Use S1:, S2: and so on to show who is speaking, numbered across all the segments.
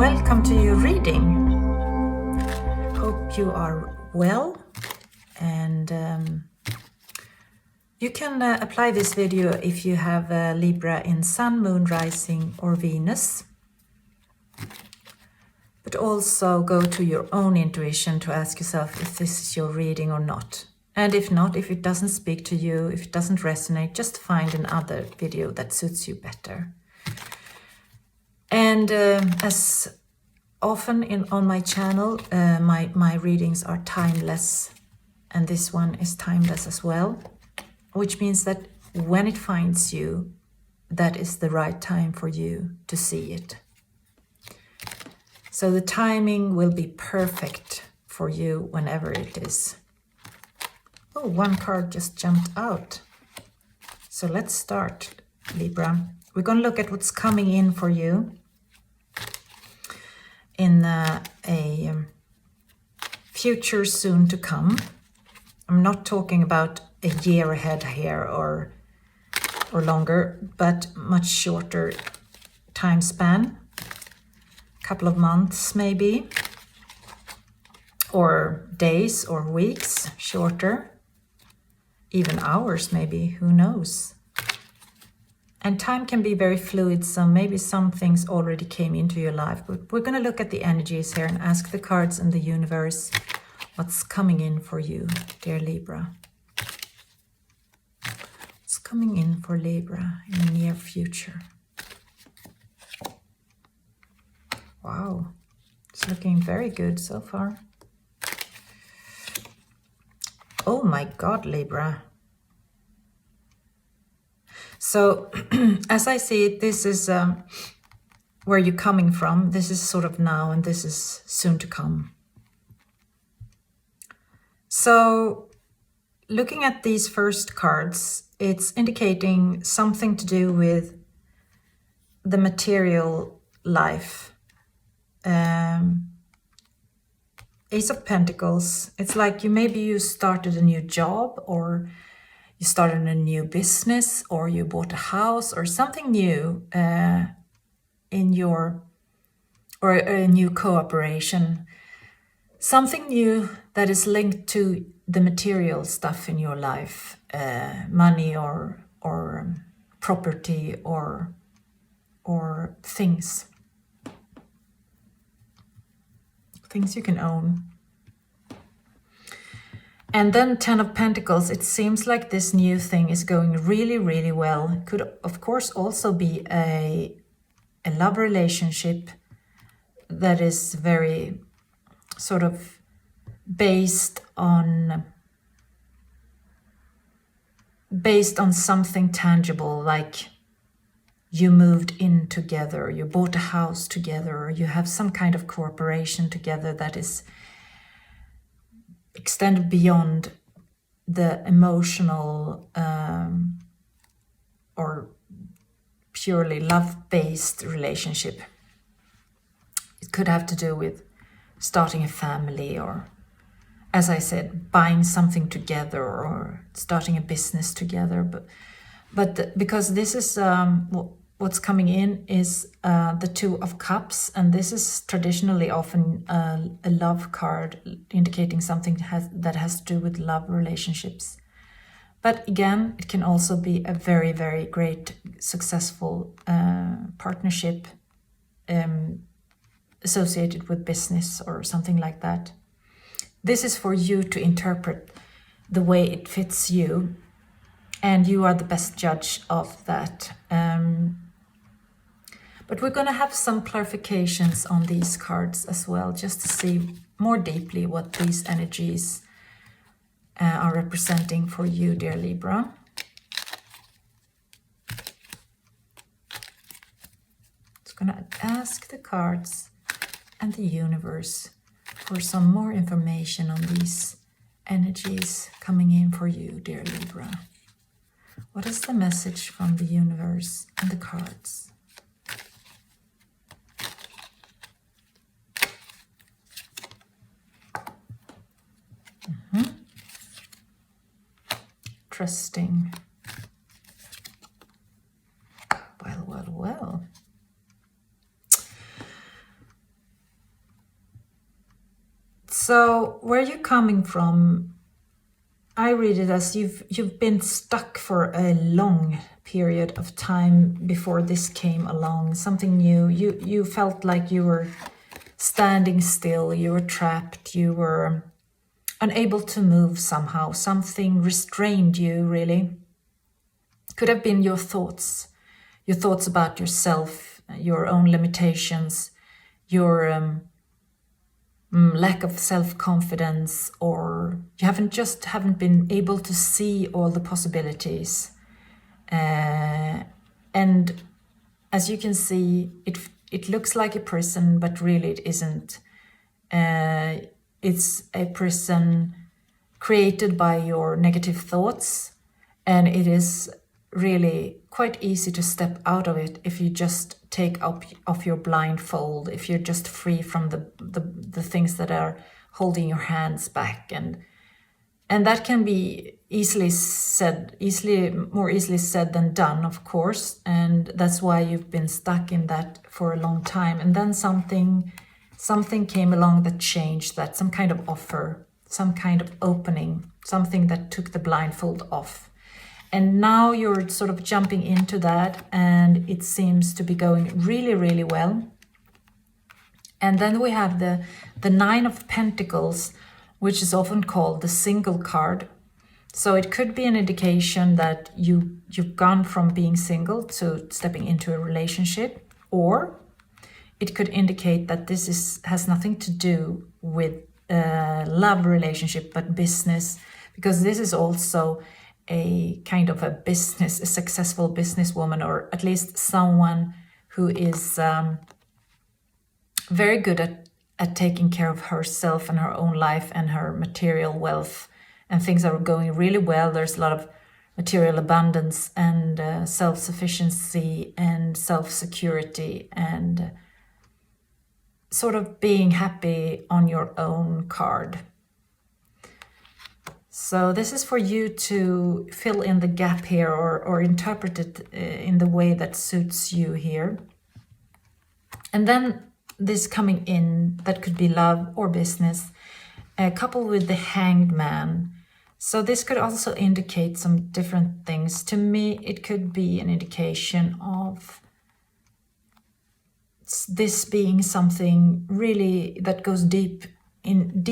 S1: welcome to your reading. Hope you are well, and you can apply this video if you have Libra in Sun, Moon, Rising or Venus. But also go to your own intuition to ask yourself if this is your reading or not. And if not, if it doesn't speak to you, if it doesn't resonate, just find another video that suits you better. And as often on my channel, my readings are timeless, and this one is timeless as well, which means that when it finds you, that is the right time for you to see it. So the timing will be perfect for you whenever it is. Oh, one card just jumped out. So let's start, Libra. We're going to look at what's coming in for you in a future soon to come. I'm not talking about a year ahead here or longer, but much shorter time span. Couple of months maybe, or days or weeks, shorter, even hours maybe, who knows. And time can be very fluid, so maybe some things already came into your life, but we're going to look at the energies here and ask the cards and the universe what's coming in for you, dear Libra. What's coming in for Libra in the near future? Wow, it's looking very good so far. Oh my God, Libra. So, as I see it, this is where you're coming from. This is sort of now, and this is soon to come. So, looking at these first cards, it's indicating something to do with the material life. Ace of Pentacles, it's like maybe you started a new job, or you started a new business, or you bought a house or something new in your, or a new cooperation, something new that is linked to the material stuff in your life, money or property or things you can own. And then 10 of Pentacles, it seems like this new thing is going really, really well. It could, of course, also be a love relationship that is very sort of based on something tangible, like you moved in together, you bought a house together, or you have some kind of cooperation together that is extended beyond the emotional or purely love-based relationship. It could have to do with starting a family, or, as I said, buying something together, or starting a business together. But because this is what's coming in is the Two of Cups, and this is traditionally often a love card indicating something that has to do with love relationships. But again, it can also be a very, very great, successful partnership associated with business or something like that. This is for you to interpret the way it fits you, and you are the best judge of that. But we're going to have some clarifications on these cards as well, just to see more deeply what these energies are representing for you, dear Libra. Just going to ask the cards and the universe for some more information on these energies coming in for you, dear Libra. What is the message from the universe and the cards? Trusting. Well. So where you're coming from, I read it as you've been stuck for a long period of time before this came along, something new. You felt like you were standing still, you were trapped, you were unable to move somehow. Something restrained you, really. Could have been your thoughts about yourself, your own limitations, your lack of self-confidence, or you haven't been able to see all the possibilities. And as you can see, it looks like a prison, but really it isn't. It's a prison created by your negative thoughts, and it is really quite easy to step out of it if you just take off your blindfold, if you're just free from the things that are holding your hands back. And that can be more easily said than done, of course, and that's why you've been stuck in that for a long time. And then something came along that changed that, some kind of offer, some kind of opening, something that took the blindfold off. And now you're sort of jumping into that, and it seems to be going really, really well. And then we have the Nine of Pentacles, which is often called the single card. So it could be an indication that you've gone from being single to stepping into a relationship, or it could indicate that this has nothing to do with love relationship, but business, because this is also a kind of a successful businesswoman, or at least someone who is very good at taking care of herself and her own life and her material wealth, and things are going really well. There's a lot of material abundance and self-sufficiency and self-security and sort of being happy on your own card. So this is for you to fill in the gap here, or interpret it in the way that suits you here. And then this coming in, that could be love or business, coupled with the Hanged Man. So this could also indicate some different things. To me, it could be an indication of this being something really that goes deeply in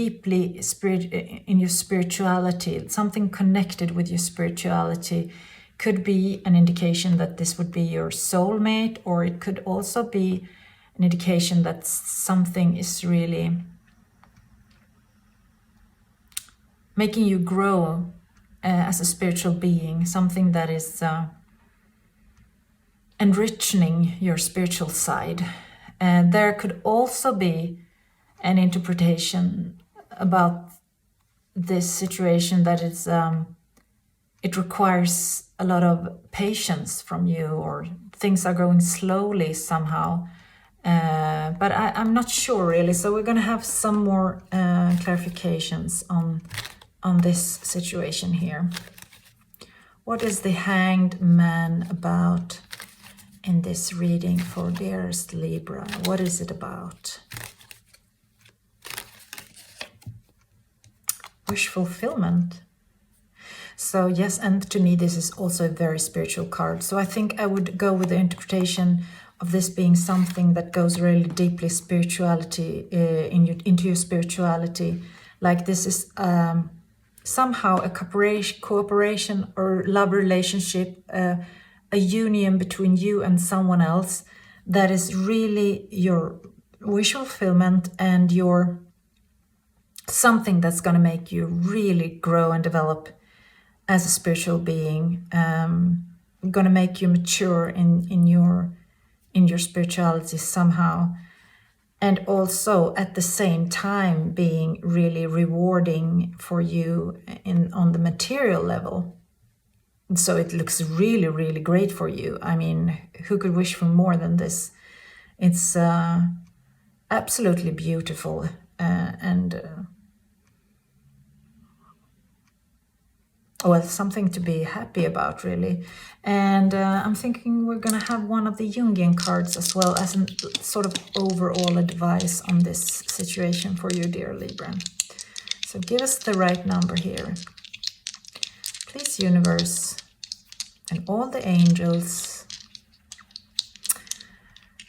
S1: your spirituality, something connected with your spirituality. Could be an indication that this would be your soulmate, or it could also be an indication that something is really making you grow as a spiritual being, something that is enriching your spiritual side. And there could also be an interpretation about this situation that it's it requires a lot of patience from you, or things are going slowly somehow. But I'm not sure really, so we're going to have some more clarifications on this situation here. What is the Hanged Man about in this reading for dearest Libra? What is it about? Wish fulfillment. So yes, and to me this is also a very spiritual card. So I think I would go with the interpretation of this being something that goes really deeply spirituality into your spirituality. Like this is somehow a cooperation or love relationship, a union between you and someone else that is really your wish fulfillment, and your something that's going to make you really grow and develop as a spiritual being, going to make you mature in your spirituality somehow, and also at the same time being really rewarding for you on the material level. So it looks really, really great for you. I mean, who could wish for more than this? It's absolutely beautiful, and well, something to be happy about, really. And I'm thinking we're going to have one of the Jungian cards as well, as a sort of overall advice on this situation for you, dear Libra. So give us the right number here. Please, universe, and all the angels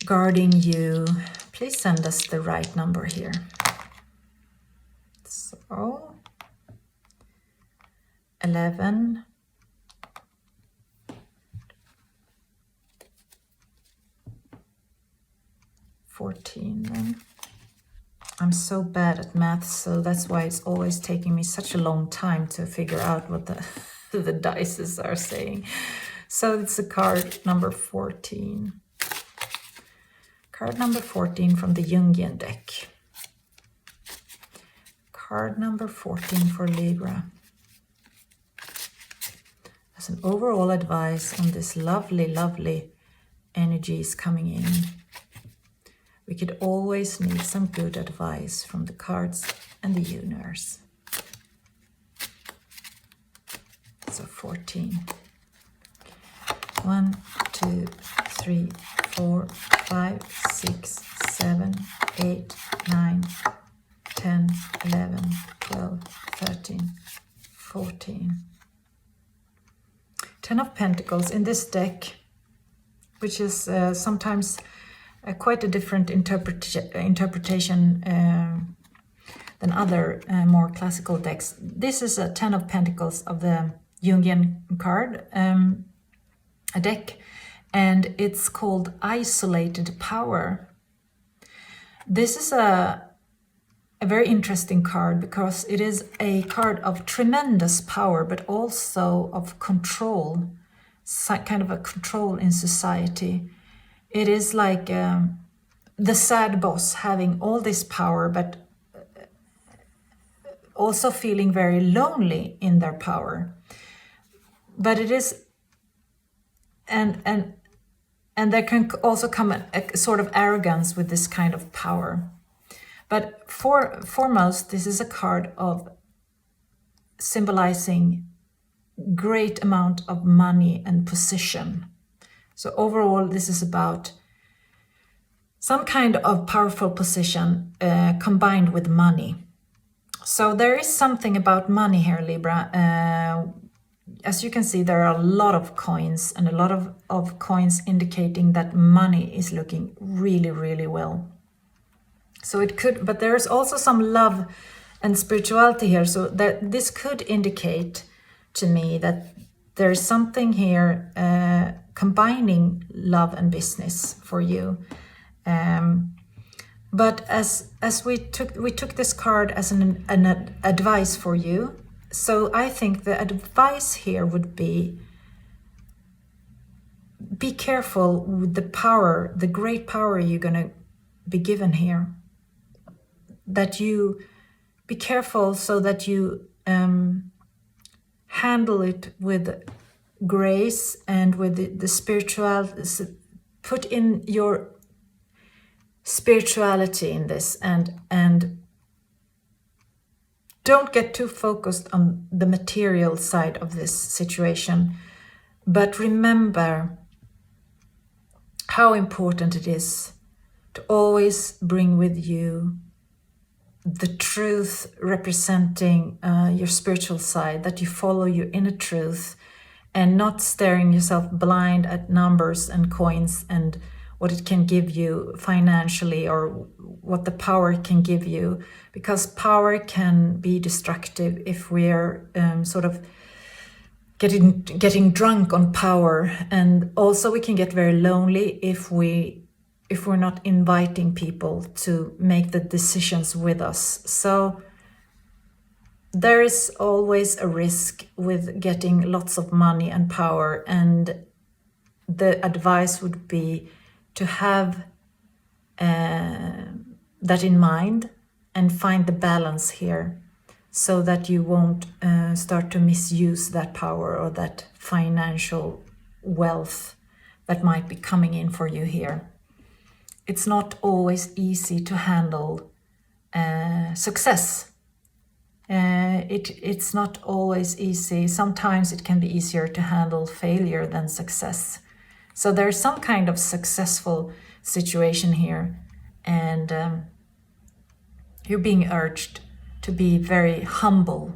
S1: guarding you, please send us the right number here. So 11, 14 then. I'm so bad at math, so that's why it's always taking me such a long time to figure out what the the dices are saying. So it's a card number 14. Card number 14 from the Jungian deck. Card number 14 for Libra. As an overall advice on this lovely, lovely energies coming in. We could always need some good advice from the cards and the universe. So 14. 1, 2, 3, 4, 5, 6, 7, 8, 9, 10, 11, 12, 13, 14. 10 of Pentacles in this deck, which is sometimes quite a different interpretation than other more classical decks. This is a 10 of Pentacles of the Jungian card, a deck, and it's called Isolated Power. This is a very interesting card because it is a card of tremendous power, but also of control, kind of a control in society. It is like the sad boss having all this power, but also feeling very lonely in their power. But it is, and there can also come a sort of arrogance with this kind of power. But foremost, this is a card of symbolizing great amount of money and position. So overall, this is about some kind of powerful position combined with money. So there is something about money here, Libra. As you can see, there are a lot of coins and a lot of coins indicating that money is looking really, really well. So it could, but there's also some love and spirituality here. So that this could indicate to me that there's something here combining love and business for you. But as we took this card as an advice for you. So I think the advice here would be careful with the power, the great power you're going to be given here. That you be careful so that you handle it with grace and with the spiritual, put in your spirituality in this, and don't get too focused on the material side of this situation, but remember how important it is to always bring with you the truth representing your spiritual side, that you follow your inner truth and not staring yourself blind at numbers and coins and what it can give you financially or what the power can give you, because power can be destructive if we're sort of getting drunk on power, and also we can get very lonely if we're not inviting people to make the decisions with us. So there is always a risk with getting lots of money and power, and the advice would be to have that in mind and find the balance here so that you won't start to misuse that power or that financial wealth that might be coming in for you here. It's not always easy to handle success. It's not always easy. Sometimes it can be easier to handle failure than success. So there's some kind of successful situation here, and you're being urged to be very humble.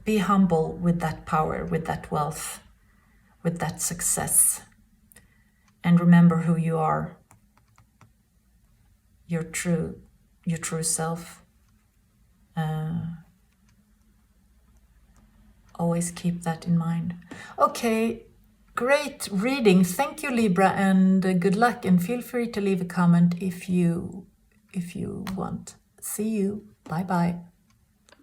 S1: Be humble with that power, with that wealth, with that success. And remember who you are, your true self. Always keep that in mind. Okay, great reading. Thank you, Libra, and good luck. And feel free to leave a comment if you want. See you. Bye bye.